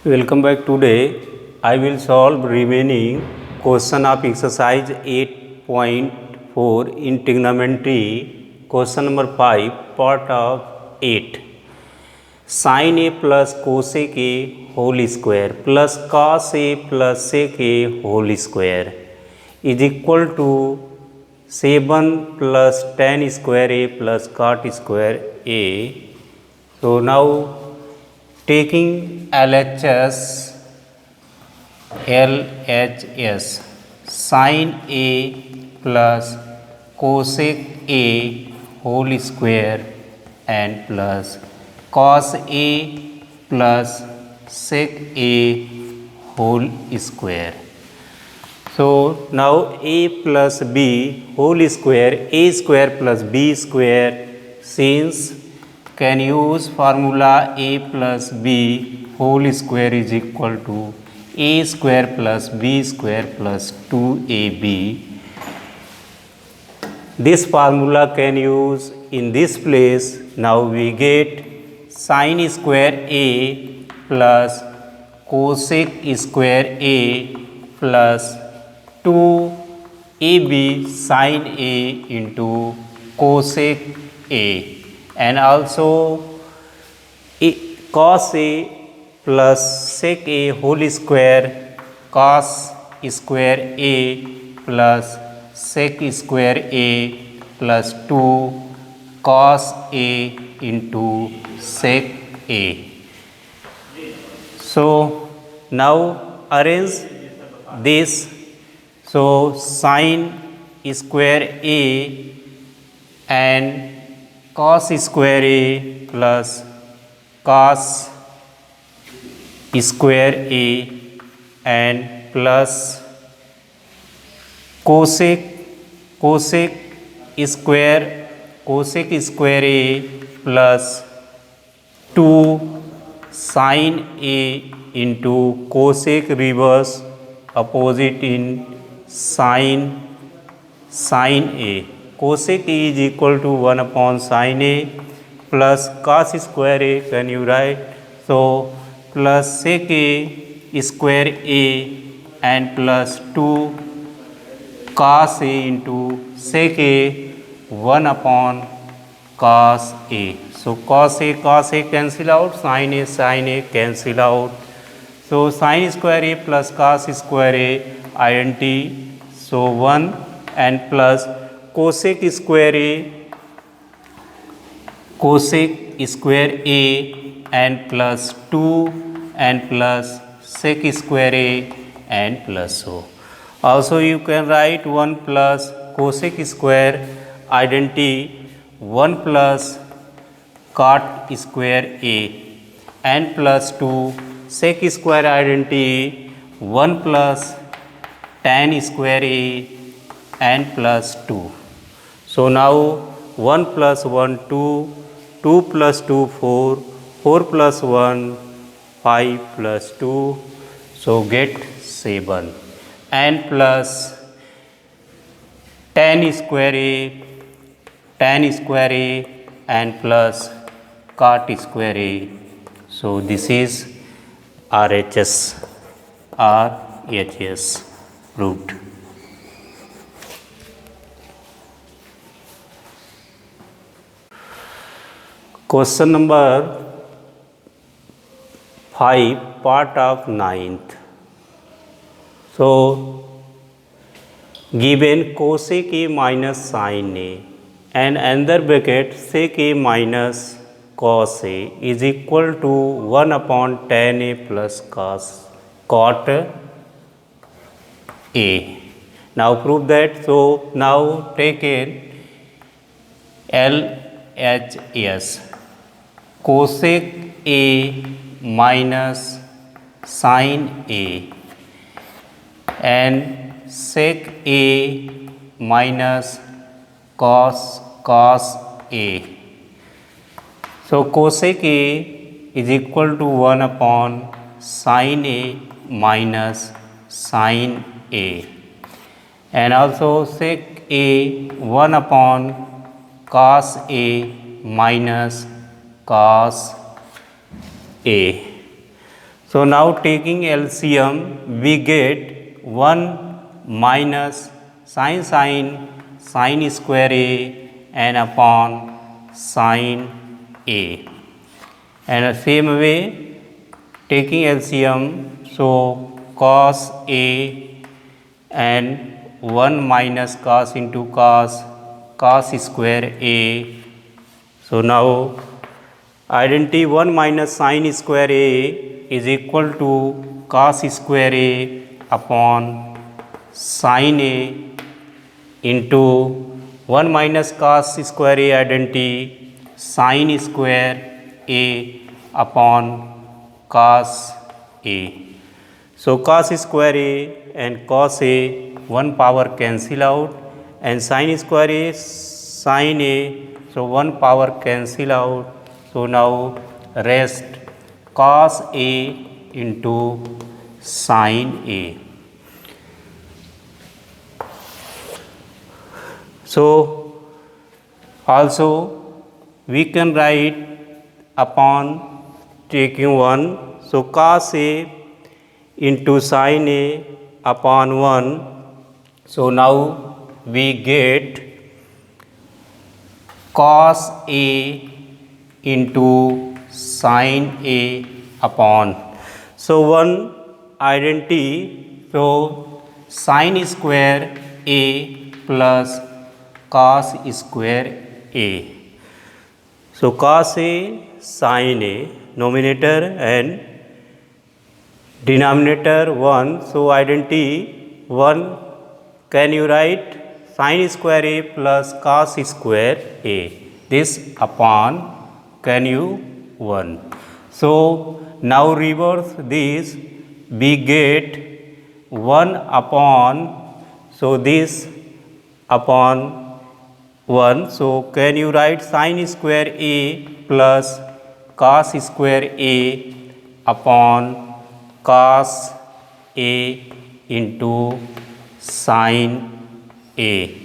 Welcome back. Today I will solve remaining question of exercise 8.4 in trigonometry. Question number 5, part of 8. Sin a plus cosec a whole square plus cos a plus sec a whole square is equal to 7 plus tan square a plus cot square a. So now taking LHS sin A plus cosec A whole square and plus cos A plus sec A whole square. So now A plus B whole square, A square plus B square, since can use formula A plus B whole square is equal to A square plus B square plus 2AB. This formula can use in this place. Now we get sin square A plus cosec square A plus 2AB sin A into cosec A, and also cos A plus sec A whole square, cos square A plus sec square A plus 2 cos A into sec A. So now arrange this. So sin square A and cos square A plus cos square A and plus cosec square A plus 2 sin A into cosec reverse opposite in sin A. Cosec A is equal to 1 upon sin A plus cos square A, can you write? So plus sec A square A and plus 2 cos A into sec A, 1 upon cos A. So cos A cancel out, sin A cancel out. So sin square A plus cos square A identity, so 1, and plus cosec square A and plus 2 and plus sec square A and plus so. Also you can write 1 plus cosec square identity 1 plus cot square A and plus 2 sec square identity 1 plus tan square A and plus 2. So now 1 plus 1 2, 2 plus 2 4, 4 plus 1 5 plus 2, so get 7, and plus tan square A and plus cot square A. So this is RHS root. Question number 5, part of 9th. So given cosec A minus sin A and another bracket sec A minus cos A is equal to 1 upon tan A plus cot A. Now prove that. So now take in LHS cosec A minus sin A and sec A minus cos A. So cosec A is equal to 1 upon sin A minus sin A, and also sec A 1 upon cos A minus cos A. So now taking LCM, we get 1 minus sin square A and upon sin A. And the same way taking LCM, so cos A and 1 minus cos into cos square A. So now identity 1 minus sin square A is equal to cos square A upon sin A into 1 minus cos square A identity sin square A upon cos A. So cos square A and cos A 1 power cancel out, and sin square A sin A, so 1 power cancel out. So now rest cos A into sin A. So also we can write upon taking 1, so cos A into sin A upon 1. So now we get cos A into sin A upon, so 1 identity, so sin square A plus cos square A. So cos A sin A, numerator and denominator 1, so identity 1, can you write sin square A plus cos square A, this upon can you 1. So now reverse this, we get 1 upon, so this upon 1. So can you write sin square A plus cos square A upon cos A into sin A.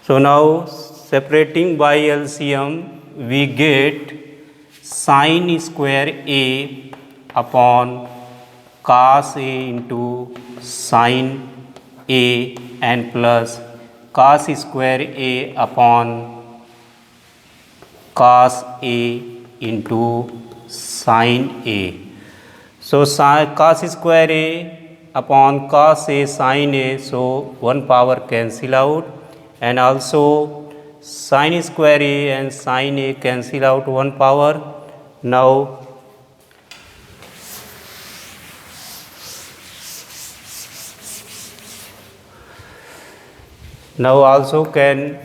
So now separating by LCM, we get sin square A upon cos A into sin A and plus cos square A upon cos A into sin A. So cos square A upon cos A sin A, so 1 power cancel out, and also sin square A and sin A cancel out 1 power. Now also can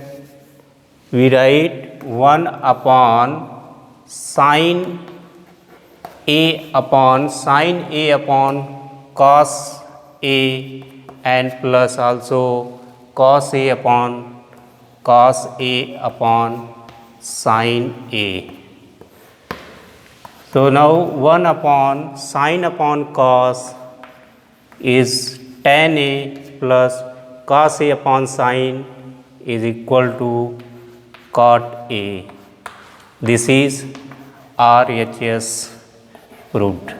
we write 1 upon sin A upon cos A and plus also cos A upon sin A. So now 1 upon sin upon cos is tan A plus cos A upon sin is equal to cot A. This is RHS proved.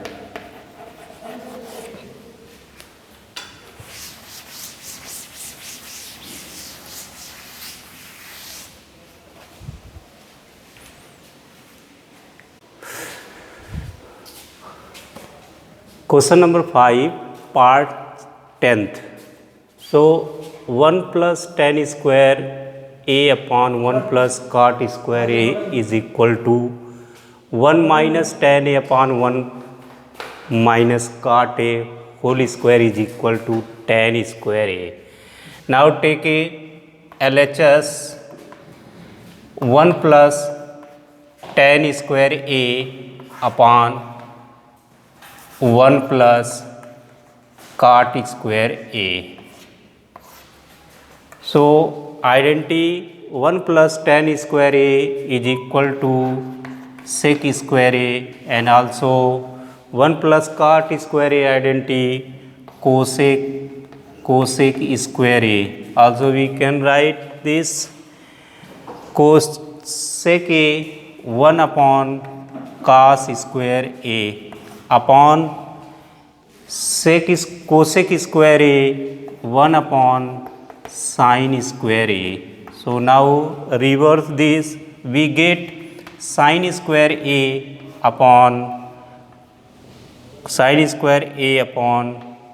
Question number 5, part 10th. So 1 plus tan square A upon 1 plus cot square A is equal to 1 minus tan A upon 1 minus cot A whole square is equal to tan square A. Now take a LHS 1 plus tan square A upon 1 plus cot square A. So identity 1 plus tan square A is equal to sec square A, and also 1 plus cot square A identity cosec square A. Also we can write this cosec A 1 upon cos square A upon cosec square A 1 upon sin square A. So now reverse this, we get sin square A upon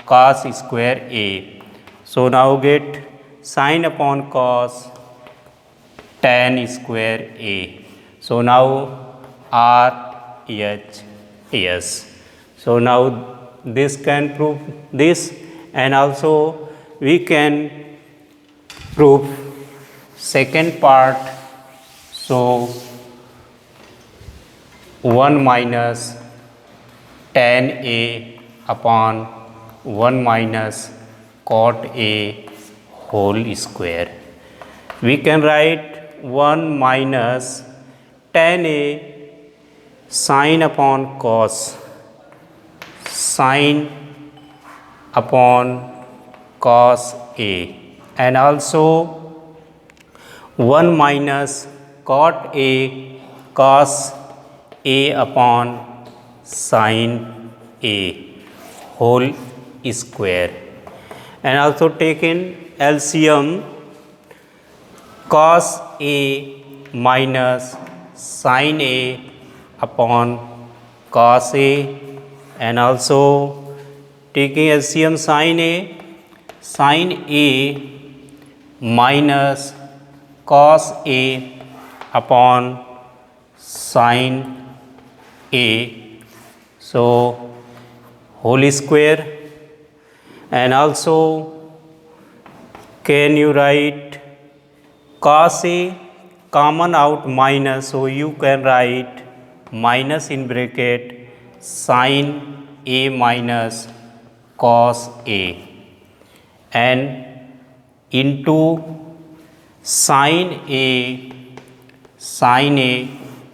cos square A. So now get sin upon cos tan square A. So now RHS. So now this can prove this, and also we can prove second part. So 1 minus tan A upon 1 minus cot A whole square. We can write 1 minus tan A sin upon cos, sin upon cos A, and also 1 minus cot A cos A upon sin A whole square. And also taken LCM, cos A minus sin A upon cos A, and also taking LCM sin A minus cos A upon sin A, so whole square. And also can you write cos A common out minus, so you can write minus in bracket sin A minus cos A, and into sin A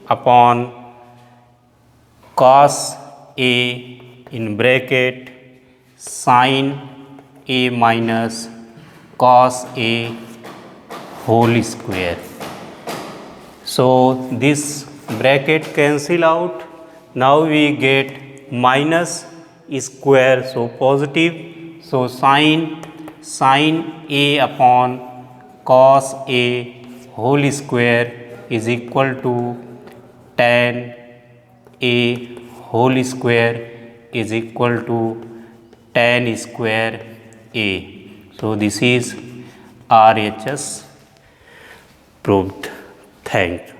upon cos A in bracket sin A minus cos A whole square. So this bracket cancel out. Now we get minus square, so positive. So sin A upon cos A whole square is equal to tan A whole square is equal to tan square A. So this is RHS proved. Thank you.